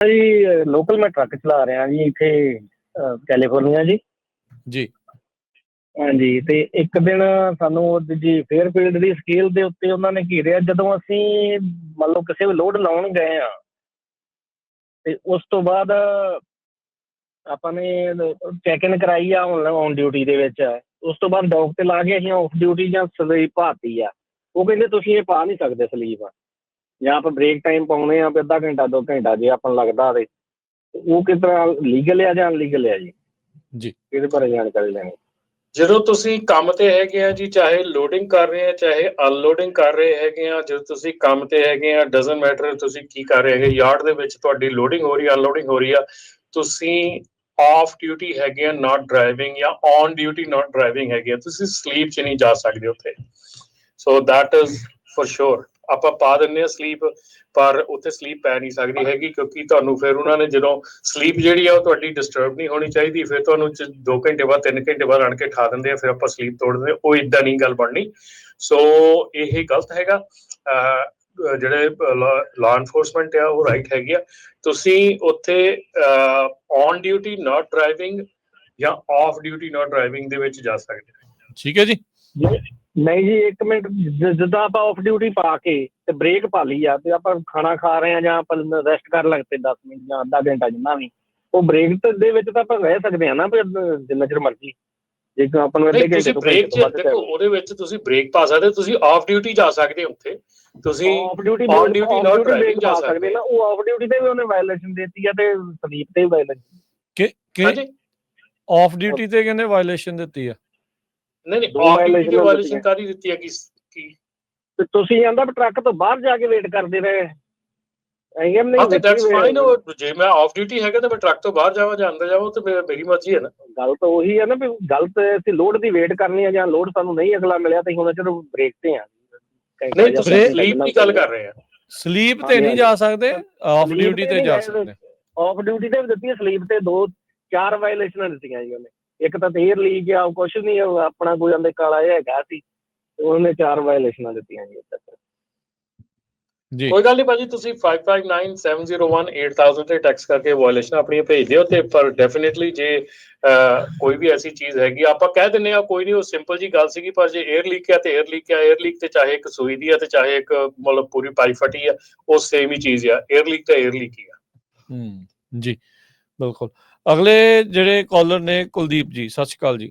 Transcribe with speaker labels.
Speaker 1: ਜੀ ਲੋਕਲ ਮੈਂ ਟਰੱਕ ਚਲਾ ਰਿਹਾ ਜੀ ਇੱਥੇ ਕੈਲੀਫੋਰਨੀਆ ਜੀ। ਹਾਂਜੀ, ਤੇ ਇੱਕ ਦਿਨ ਸਾਨੂੰ ਜੀ ਫੇਅਰਫੀਲਡ ਦੀ ਸਕੇਲ ਦੇ ਉੱਤੇ ਉਹਨਾਂ ਨੇ ਘੇਰਿਆ ਜਦੋਂ ਅਸੀਂ ਮੰਨ ਲਓ ਕਿਸੇ ਵੀ ਲੋਡ ਲਾਉਣ ਗਏ ਆ, ਤੇ ਉਸ ਤੋਂ ਬਾਅਦ ਆਪਾਂ ਨੇ ਚੈੱਕ ਇਨ ਕਰਾਈ ਆ ਔਨ ਡਿਊਟੀ ਦੇ ਵਿੱਚ। ਉਸ ਤੋਂ ਬਾਅਦ ਡੌਕ ਤੇ ਲਾ ਕੇ ਅਸੀਂ ਆਫ ਡਿਊਟੀ ਜਾਂ ਸਲੀਪ ਪਾਤੀ ਆ। ਉਹ ਕਹਿੰਦੇ ਤੁਸੀਂ ਇਹ ਪਾ ਨਹੀਂ ਸਕਦੇ ਸਲੀਪ, ਜਾਂ ਆਪਾਂ ਬ੍ਰੇਕ ਟਾਈਮ ਪਾਉਣੇ ਆ ਵੀ ਅੱਧਾ ਘੰਟਾ 2 ਘੰਟਾ ਜੇ ਆਪਾਂ ਨੂੰ ਲੱਗਦਾ ਤੇ ਉਹ ਕਿਸ ਤਰ੍ਹਾਂ ਲੀਗਲ ਆ ਜਾਂ ਅਨਲੀਗਲ ਆ ਜੀ ਇਹਦੇ ਬਾਰੇ ਜਾਣਕਾਰੀ ਲੈਣੀ।
Speaker 2: ਜਦੋਂ ਤੁਸੀਂ ਕੰਮ ਤੇ ਹੈਗੇ ਆ ਜੀ, ਚਾਹੇ ਲੋਡਿੰਗ ਕਰ ਰਹੇ ਆ ਚਾਹੇ ਅਨਲੋਡਿੰਗ ਕਰ ਰਹੇ ਹੈਗੇ ਆ, ਜਦੋਂ ਤੁਸੀਂ ਕੰਮ ਤੇ ਹੈਗੇ ਆ ਡਜ਼ਨਟ ਮੈਟਰ ਤੁਸੀਂ ਕੀ ਕਰ ਰਹੇ ਹੈਗੇ, ਯਾਰਡ ਦੇ ਵਿੱਚ ਤੁਹਾਡੀ ਲੋਡਿੰਗ ਹੋ ਰਹੀ ਆ ਅਨਲੋਡਿੰਗ ਹੋ ਰਹੀ ਆ, ਤੁਸੀਂ ਆਫ ਡਿਊਟੀ ਹੈਗੇ ਆ ਨਾਟ ਡਰਾਈਵਿੰਗ ਜਾਂ ਔਨ ਡਿਊਟੀ ਨਾਟ ਡਰਾਈਵਿੰਗ ਹੈਗੇ ਆ, ਤੁਸੀਂ ਸਲੀਪ 'ਚ ਨਹੀਂ ਜਾ ਸਕਦੇ ਉੱਥੇ। So that is for sure. ਆਪਾਂ ਪਾ ਦਿੰਦੇ ਆ ਸਲੀਪ, ਪਰ ਉੱਥੇ ਸਲੀਪ ਪੈ ਨਹੀਂ ਸਕਦੀ ਹੈਗੀ, ਕਿਉਂਕਿ ਤੁਹਾਨੂੰ ਫਿਰ ਉਹਨਾਂ ਨੇ ਜਦੋਂ ਸਲੀਪ ਜਿਹੜੀ ਆ ਉਹ ਤੁਹਾਡੀ ਡਿਸਟਰਬ ਨਹੀਂ ਹੋਣੀ ਚਾਹੀਦੀ, ਫਿਰ ਤੁਹਾਨੂੰ 2 ਘੰਟੇ ਬਾਅਦ 3 ਘੰਟੇ ਬਾਅਦ ਆਣ ਕੇ ਠਾ ਦਿੰਦੇ ਆ, ਫਿਰ ਆਪਾਂ ਸਲੀਪ ਤੋੜ ਦਿੰਦੇ। ਉਹ ਇੱਦਾਂ ਨਹੀਂ ਗੱਲ ਬਣਨੀ। ਸੋ ਇਹ ਗਲਤ ਹੈਗਾ। ਜਿਹੜੇ ਲਾ ਐਨਫੋਰਸਮੈਂਟ ਆ ਉਹ ਰਾਈਟ ਹੈਗੀ ਆ, ਤੁਸੀਂ ਉੱਥੇ ਔਨ ਡਿਊਟੀ ਨਾਟ ਡਰਾਈਵਿੰਗ ਜਾਂ ਆਫ ਡਿਊਟੀ ਨਾਟ ਡਰਾਈਵਿੰਗ ਦੇ ਵਿੱਚ ਜਾ ਸਕਦੇ ਹੋ।
Speaker 3: ਠੀਕ ਹੈ ਜੀ।
Speaker 1: ਨਹੀਂ ਜੀ, 1 ਮਿੰਟ, ਜਿੱਦਾਂ ਆਪਾਂ ਆਫ ਡਿਊਟੀ ਪਾ ਕੇ ਤੇ ਬ੍ਰੇਕ ਪਾ ਲਈ ਆ ਤੇ ਆਪਾਂ ਖਾਣਾ ਖਾ ਰਹੇ ਆ ਜਾਂ ਆਪਾਂ ਰੈਸਟ ਕਰਨ ਲੱਗ ਪਏ 10 ਮਿੰਟ ਜਾਂ ਅੱਧਾ ਘੰਟਾ ਜਿੰਨਾ ਵੀ, ਉਹ ਬ੍ਰੇਕ ਦੇ ਵਿੱਚ ਤਾਂ ਆਪਾਂ ਰਹਿ ਸਕਦੇ ਆ ਨਾ ਜਿੰਨਾ ਚਿਰ ਮਰਜ਼ੀ। ਜੇ ਆਪਾਂ ਨੂੰ ਅੱਧੇ ਘੰਟੇ ਤੋਂ
Speaker 2: ਬ੍ਰੇਕ ਦੇਖੋ ਉਹਦੇ ਵਿੱਚ ਤੁਸੀਂ ਬ੍ਰੇਕ ਪਾ ਸਕਦੇ, ਤੁਸੀਂ ਆਫ ਡਿਊਟੀ ਜਾ ਸਕਦੇ ਹੋ ਉੱਥੇ, ਤੁਸੀਂ
Speaker 1: off duty
Speaker 2: on duty not driving ਜਾ ਸਕਦੇ
Speaker 1: ਨਾ। ਉਹ ਆਫ ਡਿਊਟੀ ਤੇ ਵੀ ਉਹਨੇ ਵਾਇਲੇਸ਼ਨ ਦਿੱਤੀ ਆ ਤੇ ਸਲੀਪ ਤੇ ਵੀ ਵਾਇਲੇਸ਼ਨ।
Speaker 3: ਆਫ ਡਿਊਟੀ ਤੇ ਕਹਿੰਦੇ ਵਾਇਲੇਸ਼ਨ ਦਿੱਤੀ ਆ?
Speaker 2: ਨਹੀਂ ਆਫ ਡਿਊਟੀ ਤੇ ਵਾਇਲੇਸ਼ਨ ਕਾਹਦੀ ਦਿੱਤੀ ਆ? ਕੀ
Speaker 1: ਤੇ ਤੁਸੀਂ ਕਹਿੰਦਾ ਟਰੱਕ ਤੋਂ ਬਾਹਰ ਜਾ ਕੇ ਵੇਟ ਕਰਦੇ ਰਹੇ।
Speaker 2: ਜੇ ਮੈਂ ਆਫ ਡਿਊਟੀ ਹੈਗਾ ਤਾਂ ਮੈਂ ਟਰੱਕ ਤੋਂ ਬਾਹਰ ਜਾਵਾਂ ਜਾਂ ਅੰਦਰ ਜਾਵਾਂ ਤੇ ਮੇਰੀ ਮਰਜ਼ੀ ਹੈ ਨਾ। ਗੱਲ ਤਾਂ ਉਹੀ ਹੈ ਨਾ ਵੀ ਗਲਤ ਅਸੀਂ ਲੋਡ ਦੀ ਵੇਟ ਕਰਨੀ ਆ ਜਾਂ ਲੋਡ ਸਾਨੂੰ ਨਹੀਂ ਅਗਲਾ ਮਿਲਿਆ ਤੇ ਹੁਣ ਚਲੋ ਬ੍ਰੇਕ ਤੇ ਆ। ਨਹੀਂ, ਤੁਸੀਂ ਸਲੀਪ ਦੀ ਗੱਲ ਕਰ ਰਹੇ ਆ।
Speaker 3: ਸਲੀਪ ਤੇ ਨਹੀਂ ਜਾ ਸਕਦੇ, ਆਫ ਡਿਊਟੀ ਤੇ ਜਾ ਸਕਦੇ।
Speaker 1: ਆਫ ਡਿਊਟੀ ਤੇ ਵੀ ਦਿੱਤੀ, ਸਲੀਪ ਤੇ 2-4 ਵਾਇਲੇਸ਼ਨਾਂ ਦਿੱਤੀਆਂ ਜੀ ਉਹਨੇ। ਇੱਕ ਤਾਂ 에ਅਰ ਲੀਕ ਆ, ਕੁਛ ਨਹੀਂ ਆਪਣਾ ਕੋਈ ਅੰਦਰ ਕਾਲਾ ਜਿਹਾ ਹੈਗਾ ਸੀ, ਉਹਨੇ 4 ਵਾਇਲੇਸ਼ਨਾਂ ਦਿੱਤੀਆਂ ਜੀ।
Speaker 2: ਕੋਈ ਗੱਲ ਨਹੀਂ ਭਾਜੀ, ਤੁਸੀਂ 5597018000 ਤੇ ਟੈਕਸ ਕਰਕੇ ਵਾਇਲੇਸ਼ਨ ਆਪਣੀਆਂ ਭੇਜ ਦਿਓ। ਤੇ ਪਰ ਡੈਫੀਨੇਟਲੀ ਜੇ ਕੋਈ ਵੀ ਐਸੀ ਚੀਜ਼ ਹੈਗੀ ਆਪਾਂ ਕਹਿ ਦਿੰਦੇ ਆ ਕੋਈ ਨਹੀਂ, ਉਹ ਸਿੰਪਲ ਜੀ ਗੱਲ ਸੀਗੀ। ਪਰ ਜੇ 에ਅਰ ਲੀਕ ਆ ਤੇ 에ਅਰ ਲੀਕ ਆ। 에ਅਰ ਲੀਕ ਤੇ ਚਾਹੇ ਇੱਕ ਸੂਈ ਦੀ ਆ ਤੇ ਚਾਹੇ ਇੱਕ ਮਤਲਬ ਪੂਰੀ ਪਾਈਪ ਫਟੀ ਆ, ਉਹ ਸੇਮ ਹੀ ਚੀਜ਼ ਆ। 에ਅਰ ਲੀਕ ਤਾਂ 에ਅਰ ਲੀਕ ਹੀ ਆ।
Speaker 3: ਜੀ ਬਿਲਕੁਲ। ਅਗਲੇ ਜਿਹੜੇ ਕਾਲਰ ਨੇ ਕੁਲਦੀਪ ਜੀ, ਸਤਿ ਸ਼੍ਰੀ ਅਕਾਲ ਜੀ।